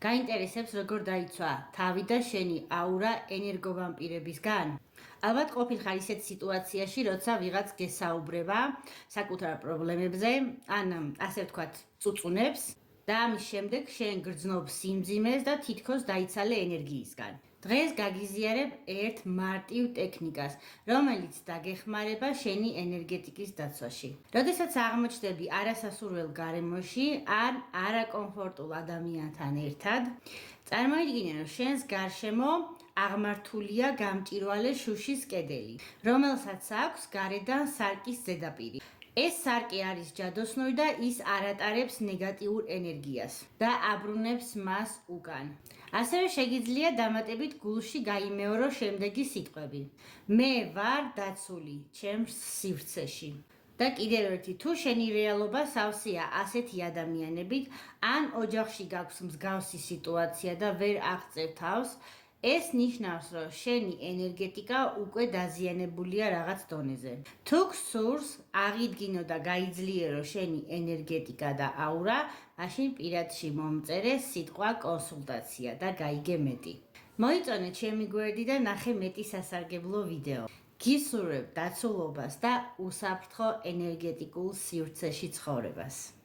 გაინტერესებს როგორ დაიცვა თავი და შენი აურა ენერგოვამპირებისგან? ალბათ ყოფილ ხარ ისეთ სიტუაციაში, როცა ვიღაც გესაუბრება საკუთარ პრობლემებზე, ან ასე ვთქვათ, წუწუნებს და ამის შემდეგ შენ გრძნობ სიმძიმეს და თითქოს დაიცალე ენერგიისგან. დღეს გაგიზიარებ ერთ მარტივ ტექნიკას, რომელიც დაგეხმარება შენი ენერგეტიკის დაცვაში. როდესაც აღმოჩნდები არასასურველ გარემოში ან არაკომფორტულ ადამიანთან ერთად, წარმოიდგინე, რომ შენს გარშემო აღმართულია გამჭვირვალე შუშის კედელი, რომელსაც აქვს გარედან სარკის ზედაპირი. ეს სარკი არის ჯადოსნური და ის არ ატარებს ნეგატიურ ენერგიას და აბრუნებს მას უკან. ასევე შეგიძლია დამატებით გულში გაიმეორო შემდეგი სიტყვები: მე ვარ დაცული ჩემს სივრცეში. და კიდევ ერთი, თუ შენი რეალობა სავსეა ასეთი ადამიანებით, ან ოჯახში გაქვს მსგავსი სიტუაცია და ვერ აღწევ თავს, ეს ნიშნავს, რომ შენი ენერგეტიკა უკვე დაზიანებულია რაღაც დონეზე. თუ გსურს აღიდგინო და გაიძლიერო შენი ენერგეტიკა და აურა, მაშინ პირადში მომწერე სიტყვა კონსულტაცია და გაიგე მეტი. მოიწონე ჩემი გვერდი და ნახე მეტი სასარგებლო ვიდეო. გისურვებ დაცულობას და უსაფრთხო ენერგეტიკულ სივრცეში ცხოვრებას.